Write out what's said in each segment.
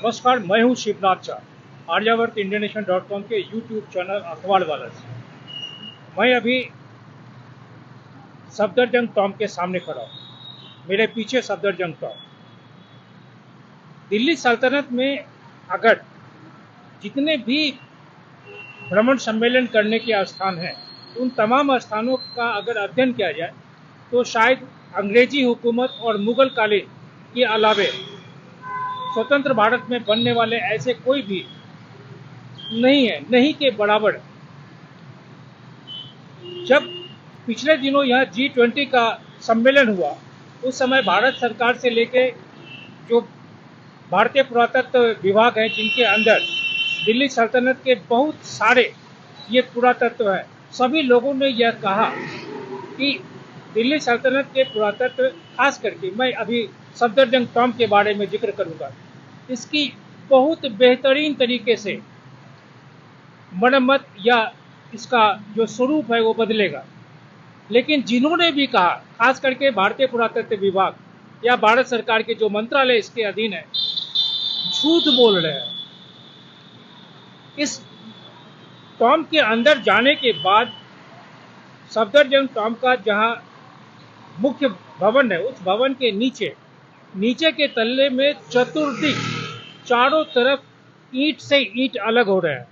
नमस्कार, मैं हूं शिवनाथ झा, आर्यावर्त इंडियनेशन.com के यूट्यूब चैनल अखबार वाला से। मैं अभी सफदरजंग टॉम्ब के सामने खड़ा हूं। मेरे पीछे सफदरजंग टॉम्ब। दिल्ली सल्तनत में अगर जितने भी भ्रमण सम्मेलन करने के स्थान हैं, उन तमाम स्थानों का अगर अध्ययन किया जाए तो शायद अंग्रेजी हुकूमत और मुगल कालीन के अलावे स्वतंत्र भारत में बनने वाले ऐसे कोई भी नहीं है, नहीं के बराबर। जब पिछले दिनों यह G20 का सम्मेलन हुआ, उस समय भारत सरकार से लेके जो भारतीय पुरातत्व विभाग है, जिनके अंदर दिल्ली सल्तनत के बहुत सारे ये पुरातत्व है, सभी लोगों ने यह कहा कि दिल्ली सल्तनत के पुरातत्व, खास करके मैं अभी सफदरजंग टॉम्ब के बारे में जिक्र करूंगा, इसकी बहुत बेहतरीन तरीके से मरम्मत या इसका जो स्वरूप है वो बदलेगा। लेकिन जिन्होंने भी कहा, खास करके भारतीय पुरातत्व विभाग या भारत सरकार के जो मंत्रालय इसके अधीन है, झूठ बोल रहे हैं। इस टॉम्ब के अंदर जाने के बाद सफदरजंग टॉम्ब का जहां मुख्य भवन है, उस भवन के नीचे के तल्ले में चतुर्दिक चारों तरफ ईंट से ईंट अलग हो रहे हैं।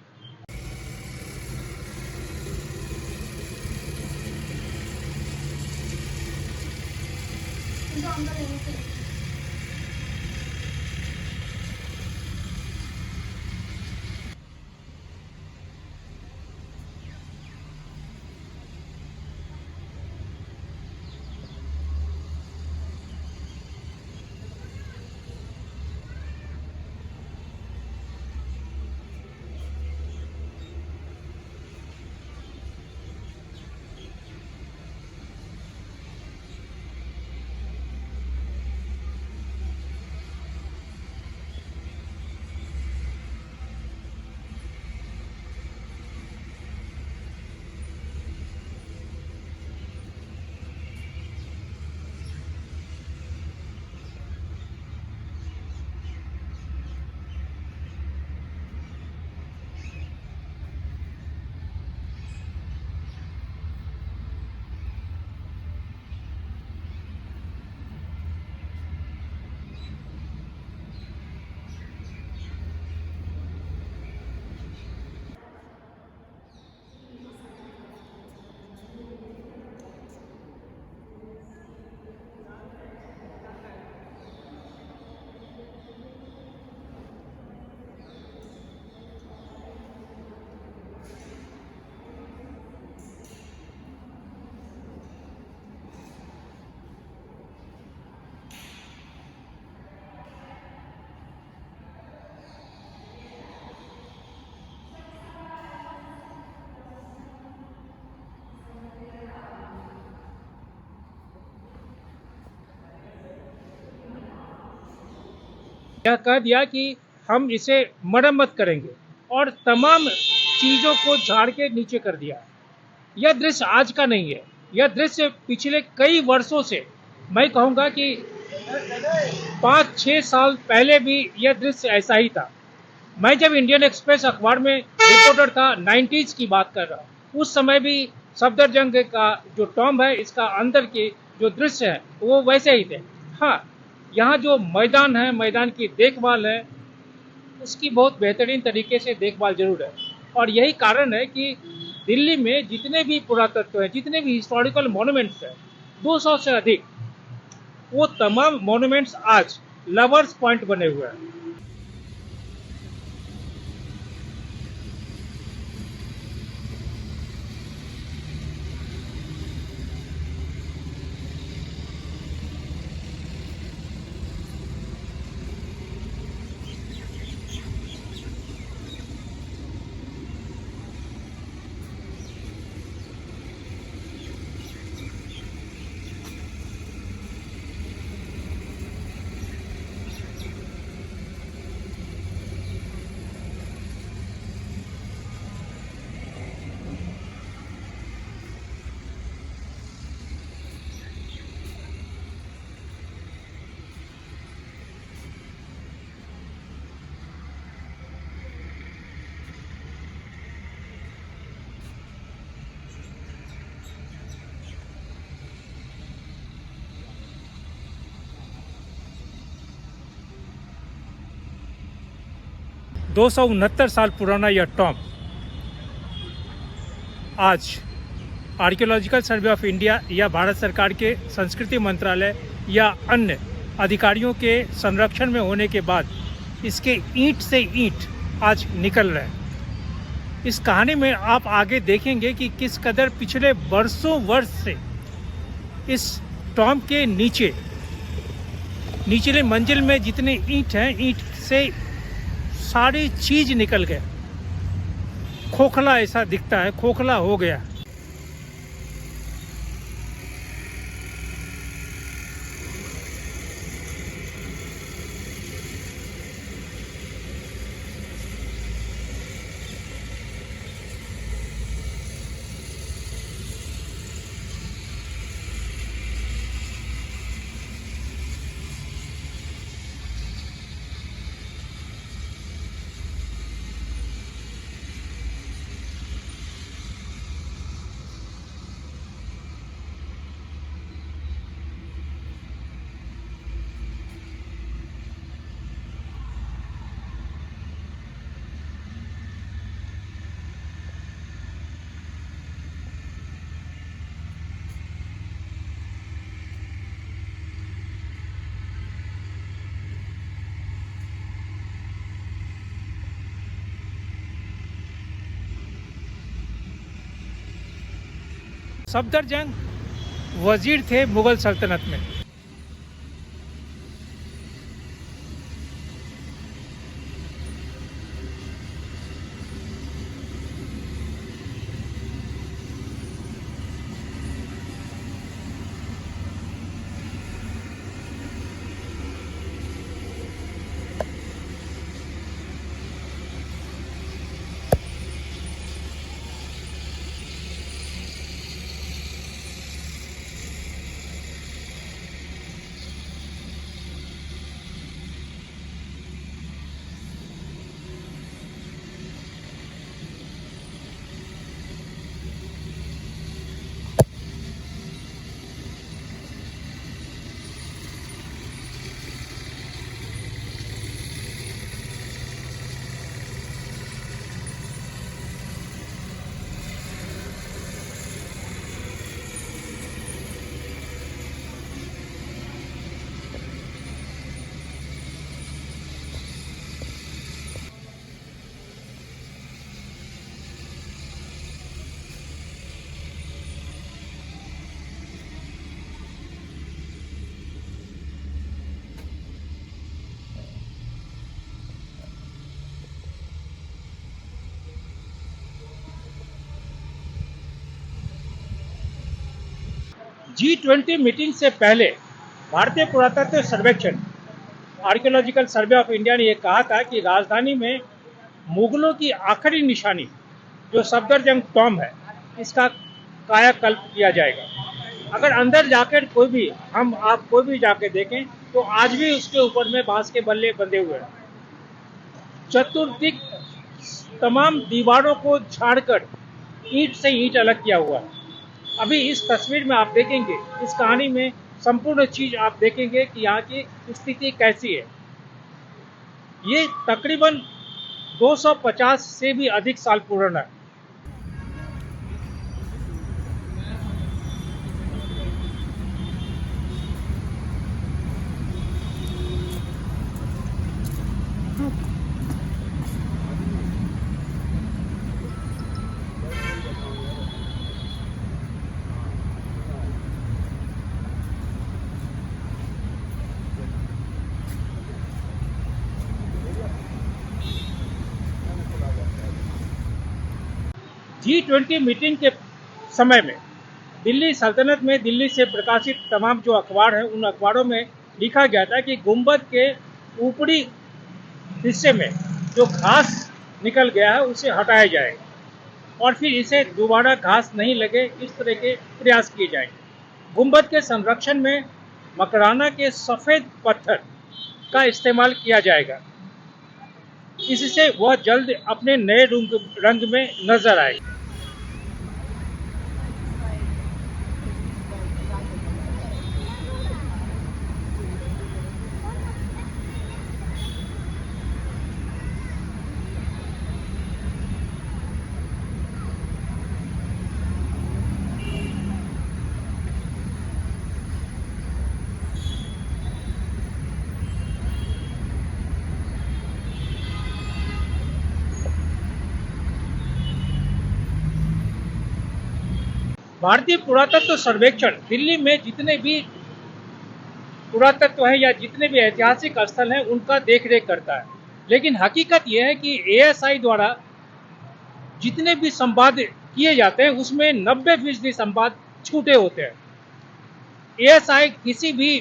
यह कह दिया कि हम इसे मरम्मत करेंगे और तमाम चीज़ों को झाड़ के नीचे कर दिया। यह दृश्य आज का नहीं है, यह दृश्य पिछले कई वर्षों से, मैं कहूँगा कि 5-6 साल पहले भी यह दृश्य ऐसा ही था। मैं जब इंडियन एक्सप्रेस अखबार में रिपोर्टर था, 90s की बात कर रहा हूँ, उस समय भी सफदरजंग का जो टॉम्ब है, इसका अंदर के जो दृश्य है वो वैसे ही थे। हाँ, यहाँ जो मैदान है, मैदान की देखभाल है, उसकी बहुत बेहतरीन तरीके से देखभाल जरूर है। और यही कारण है कि दिल्ली में जितने भी पुरातत्व हैं, जितने भी हिस्टोरिकल मॉन्यूमेंट्स हैं, 200 से अधिक, वो तमाम मॉन्यूमेंट्स आज लवर्स पॉइंट बने हुए हैं। 269 साल पुराना यह टॉम्ब आज आर्कियोलॉजिकल सर्वे ऑफ इंडिया या भारत सरकार के संस्कृति मंत्रालय या अन्य अधिकारियों के संरक्षण में होने के बाद इसके ईंट से ईंट आज निकल रहे हैं। इस कहानी में आप आगे देखेंगे कि किस कदर पिछले वर्षों वर्ष से इस टॉम्ब के निचले मंजिल में जितने ईंट हैं, ईंट से सारी चीज निकल गए। खोखला ऐसा दिखता है, खोखला हो गया। सफदरजंग वजीर थे मुगल सल्तनत में। G20 मीटिंग से पहले भारतीय पुरातत्व सर्वेक्षण आर्कियोलॉजिकल सर्वे ऑफ इंडिया ने यह कहा था कि राजधानी में मुगलों की आखिरी निशानी जो सफदरजंग टॉम्ब है, इसका कायाकल्प किया जाएगा। अगर अंदर जाकर कोई भी जाकर देखें तो आज भी उसके ऊपर में बांस के बल्ले बंधे हुए हैं। चतुर्दिक तमाम दीवारों को झाड़कर ईंट से ईंट अलग किया हुआ है। अभी इस तस्वीर में आप देखेंगे, इस कहानी में संपूर्ण चीज आप देखेंगे कि यहाँ की स्थिति कैसी है। ये तकरीबन 250 से भी अधिक साल पुराना है। G20 मीटिंग के समय में दिल्ली सल्तनत में दिल्ली से प्रकाशित तमाम जो अखबार हैं, उन अखबारों में लिखा गया था कि गुंबद के ऊपरी हिस्से में जो घास निकल गया है उसे हटाया जाएगा और फिर इसे दोबारा घास नहीं लगे इस तरह के प्रयास किए जाएंगे। गुंबद के संरक्षण में मकराना के सफ़ेद पत्थर का इस्तेमाल किया जाएगा, इससे वह जल्द अपने नए रंग में नजर आए। भारतीय पुरातत्व सर्वेक्षण दिल्ली में जितने भी पुरातत्व है या जितने भी ऐतिहासिक स्थल हैं उनका देख रेख करता है। लेकिन हकीकत यह है कि एएसआई द्वारा जितने भी संवाद किए जाते हैं उसमें 90% संवाद छूटे होते हैं। एएसआई किसी भी,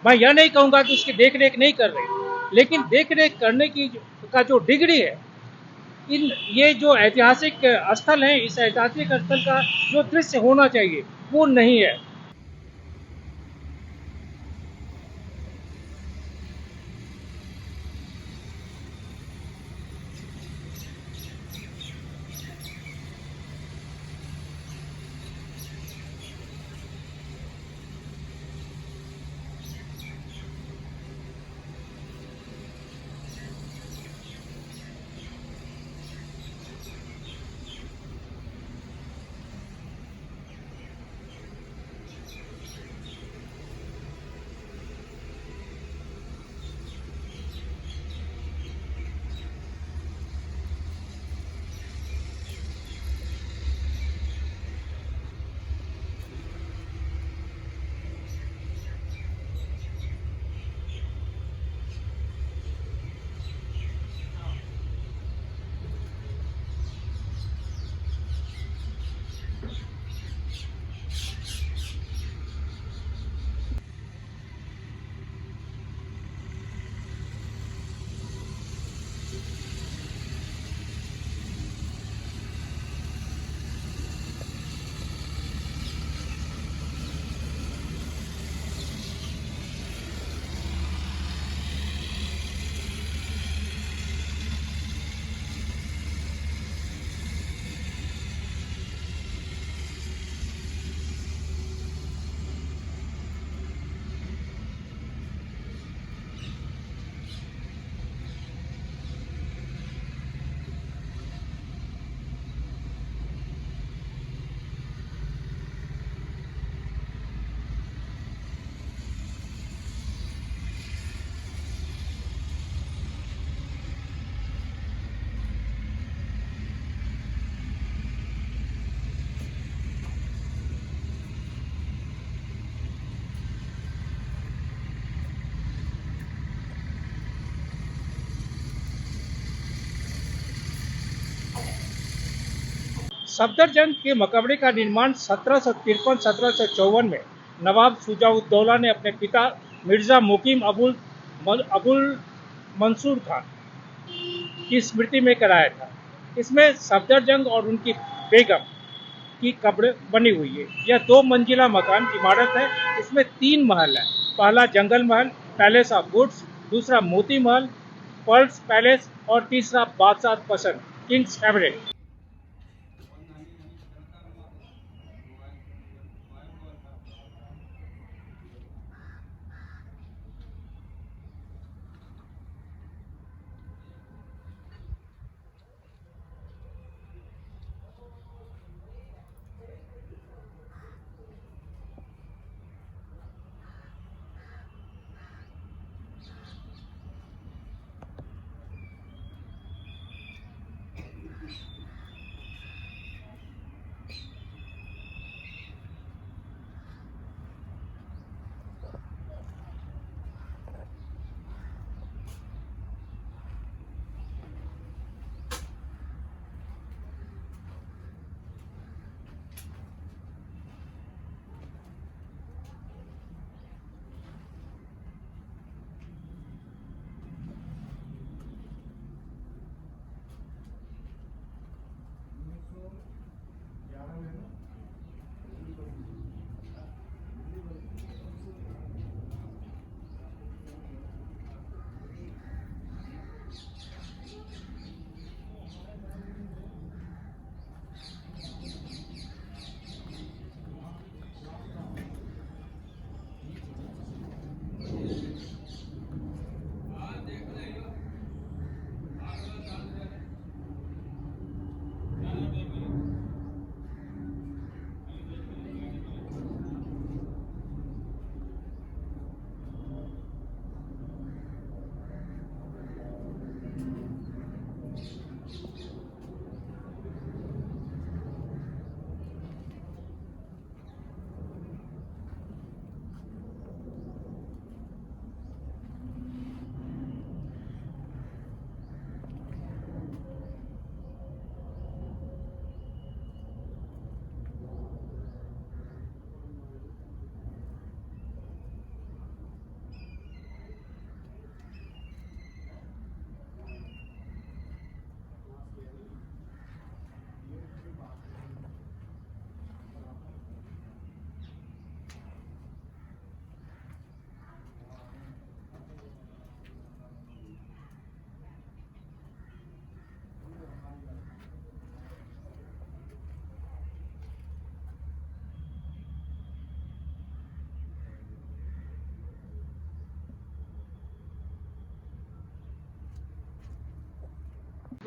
मैं यह नहीं कहूँगा कि उसकी देख रेख नहीं कर रही, लेकिन देख रेख करने की का जो डिग्री है, इन ये जो ऐतिहासिक स्थल हैं, इस ऐतिहासिक स्थल का जो दृश्य होना चाहिए वो नहीं है। सफदरजंग के मकबरे का निर्माण 1753-1754 में नवाब शुजा-उद-दौला ने अपने पिता मिर्जा मुकीम अबुल मंसूर खान की स्मृति में कराया था। इसमें सफदरजंग और उनकी बेगम की कब्र बनी हुई है। यह 2 मंजिला मकान इमारत है। इसमें 3 महल है। पहला जंगल महल, पैलेस ऑफ वुड्स, दूसरा मोती महल, पर्ल्स पैलेस और तीसरा बादशाह पसंद, किंग्स फेवरेट।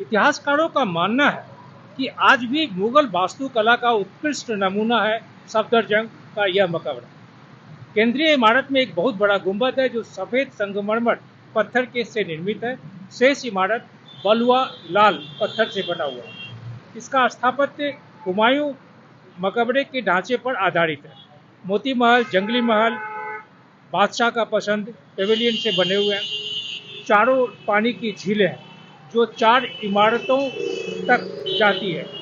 इतिहासकारों का मानना है कि आज भी मुगल वास्तुकला का उत्कृष्ट नमूना है सफदरजंग का यह मकबरा। केंद्रीय इमारत में एक बहुत बड़ा गुंबद है जो सफेद संगमरमर पत्थर के से निर्मित है। शेष इमारत बलुआ लाल पत्थर से बना हुआ है। इसका स्थापत्य हुमायूं मकबरे के ढांचे पर आधारित है। मोती महल, जंगली महल बादशाह का पसंद पेविलियन से बने हुए हैं। चारों पानी की झीलें हैं जो 4 इमारतों तक जाती है।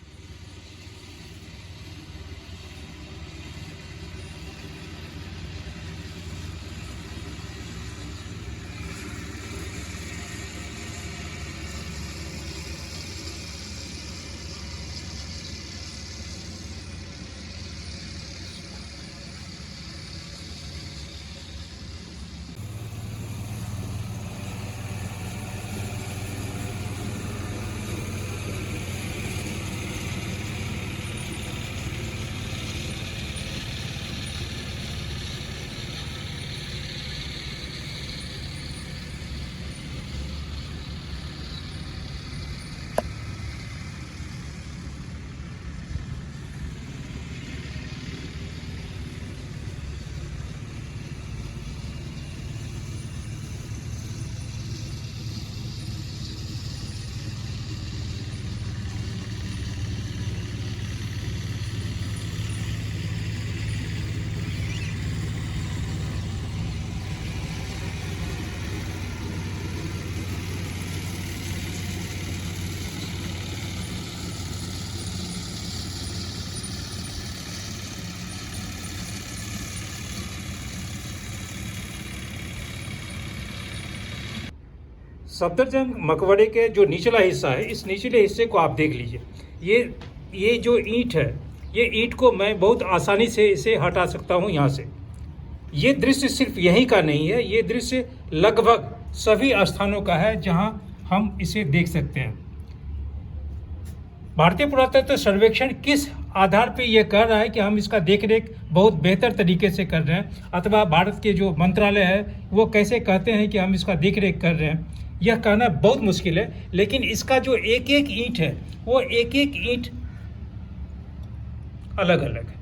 सफदरजंग मकबरे के जो निचला हिस्सा है, इस निचले हिस्से को आप देख लीजिए। ये जो ईंट है, ये ईंट को मैं बहुत आसानी से इसे हटा सकता हूँ यहाँ से। ये दृश्य सिर्फ यहीं का नहीं है, ये दृश्य लगभग सभी स्थानों का है जहाँ हम इसे देख सकते हैं। भारतीय पुरातत्व सर्वेक्षण किस आधार पे ये कह रहा है कि हम इसका देखरेख बहुत बेहतर तरीके से कर रहे हैं, अथवा भारत के जो मंत्रालय है वो कैसे कहते हैं कि हम इसका देखरेख कर रहे हैं, यह कहना बहुत मुश्किल है। लेकिन इसका जो एक एक ईंट है वो एक एक ईंट अलग अलग है।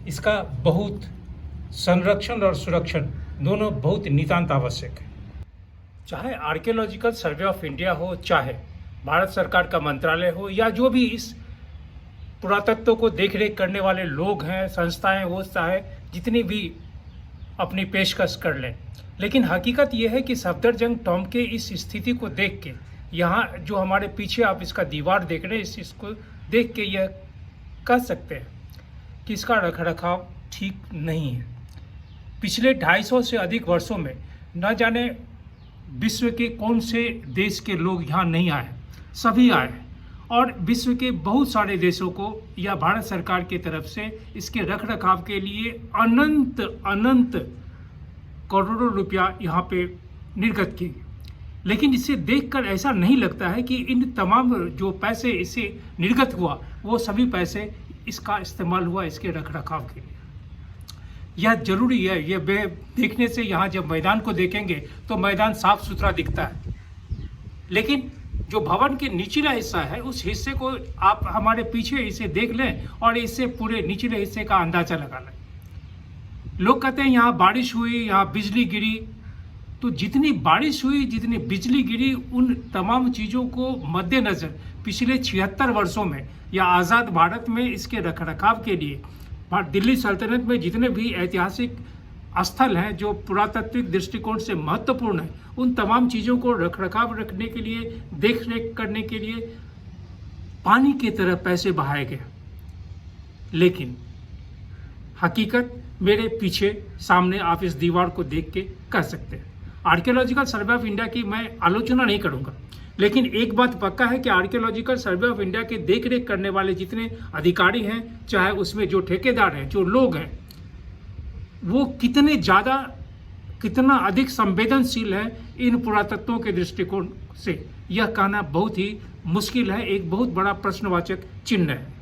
इसका बहुत संरक्षण और सुरक्षण दोनों बहुत नितांत आवश्यक है। चाहे आर्कियोलॉजिकल सर्वे ऑफ इंडिया हो, चाहे भारत सरकार का मंत्रालय हो, या जो भी इस पुरातत्व को देखरेख करने वाले लोग हैं, संस्थाएं हो, चाहे जितनी भी अपनी पेशकश कर लें, लेकिन हकीकत यह है कि सफदरजंग टॉम्ब के इस स्थिति को देख के, यहाँ जो हमारे पीछे आप इसका दीवार देख रहे हैं, इसको देख के यह कह सकते हैं कि इसका रखरखाव ठीक नहीं है। पिछले 250 से अधिक वर्षों में न जाने विश्व के कौन से देश के लोग यहाँ नहीं आए, सभी आए, और विश्व के बहुत सारे देशों को या भारत सरकार की तरफ से इसके रखरखाव के लिए अनंत अनंत करोड़ों रुपया यहाँ पे निर्गत किए। लेकिन इसे देखकर ऐसा नहीं लगता है कि इन तमाम जो पैसे इसे निर्गत हुआ वो सभी पैसे इसका इस्तेमाल हुआ इसके रखरखाव के लिए। यह जरूरी है। यह देखने से यहाँ जब मैदान को देखेंगे तो मैदान साफ सुथरा दिखता है, लेकिन जो भवन के निचला हिस्सा है उस हिस्से को आप हमारे पीछे इसे देख लें और इससे पूरे निचले हिस्से का अंदाजा लगा लें। लोग कहते हैं यहाँ बारिश हुई, यहाँ बिजली गिरी, तो जितनी बारिश हुई, जितनी बिजली गिरी, उन तमाम चीज़ों को मद्देनज़र पिछले 76 वर्षों में या आज़ाद भारत में इसके रखरखाव के लिए दिल्ली सल्तनत में जितने भी ऐतिहासिक स्थल हैं जो पुरातात्विक दृष्टिकोण से महत्वपूर्ण है, उन तमाम चीज़ों को रखरखाव रखने के लिए, देख रेख करने के लिए पानी की तरह पैसे बहाए गए। लेकिन हकीकत मेरे पीछे सामने आप इस दीवार को देख के कह सकते हैं। आर्कियोलॉजिकल सर्वे ऑफ इंडिया की मैं आलोचना नहीं करूंगा, लेकिन एक बात पक्का है कि आर्कियोलॉजिकल सर्वे ऑफ इंडिया के देख रेख करने वाले जितने अधिकारी हैं, चाहे उसमें जो ठेकेदार हैं, जो लोग हैं, वो कितना अधिक संवेदनशील है इन पुरातत्वों के दृष्टिकोण से, यह कहना बहुत ही मुश्किल है। एक बहुत बड़ा प्रश्नवाचक चिन्ह है।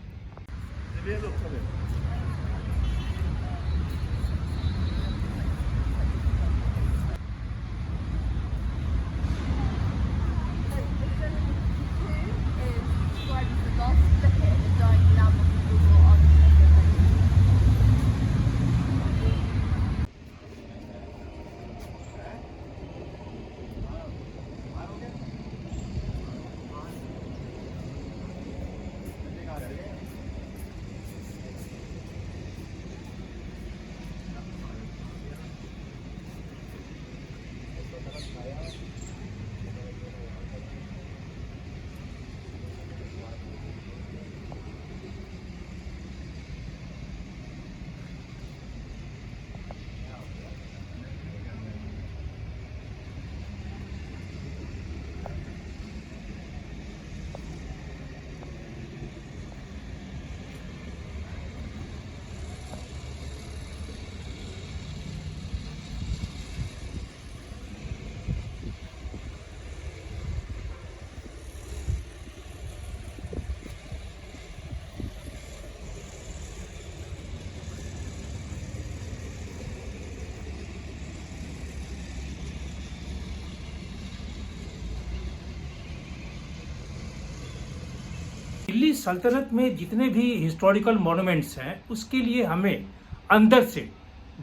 दिल्ली सल्तनत में जितने भी हिस्टोरिकल मॉन्यूमेंट्स हैं उसके लिए हमें अंदर से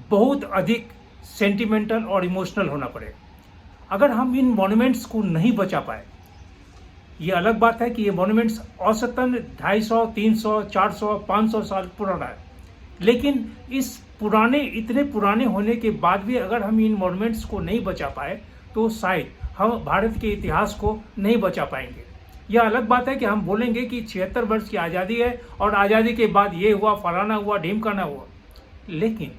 बहुत अधिक सेंटिमेंटल और इमोशनल होना पड़ेगा। अगर हम इन मॉन्यूमेंट्स को नहीं बचा पाए, ये अलग बात है कि ये मॉन्यूमेंट्स औसतन 250, 300, 400, 500 साल पुराना है, लेकिन इस इतने पुराने होने के बाद भी अगर हम इन मॉन्यूमेंट्स को नहीं बचा पाए तो शायद हम भारत के इतिहास को नहीं बचा पाएंगे। यह अलग बात है कि हम बोलेंगे कि 76 वर्ष की आज़ादी है और आज़ादी के बाद ये हुआ, फलाना हुआ, ढिमकाना हुआ, लेकिन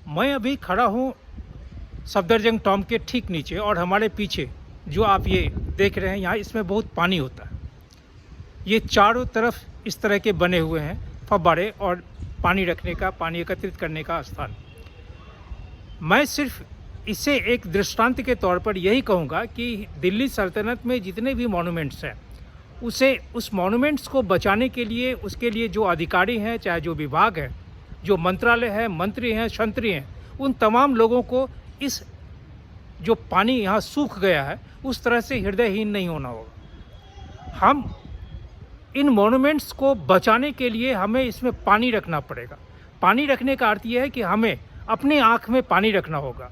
मैं अभी खड़ा हूँ सफदरजंग टॉम्ब के ठीक नीचे, और हमारे पीछे जो आप ये देख रहे हैं यहाँ, इसमें बहुत पानी होता है। ये चारों तरफ इस तरह के बने हुए हैं फव्वारे और पानी रखने का, पानी एकत्रित करने का स्थान। मैं सिर्फ इसे एक दृष्टांत के तौर पर यही कहूँगा कि दिल्ली सल्तनत में जितने भी मॉन्यूमेंट्स हैं उस मॉन्यूमेंट्स को बचाने के लिए, उसके लिए जो अधिकारी हैं, चाहे जो विभाग है, जो मंत्रालय है, मंत्री हैं, शंत्री हैं, उन तमाम लोगों को इस जो पानी यहाँ सूख गया है उस तरह से हृदयहीन नहीं होना होगा। हम इन मॉन्यूमेंट्स को बचाने के लिए हमें इसमें पानी रखना पड़ेगा। पानी रखने का अर्थ यह है कि हमें अपनी आँख में पानी रखना होगा।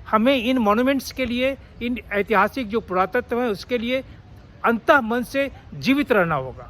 हमें इन मॉन्यूमेंट्स के लिए, इन ऐतिहासिक जो पुरातत्व है उसके लिए अंतः मन से जीवित रहना होगा।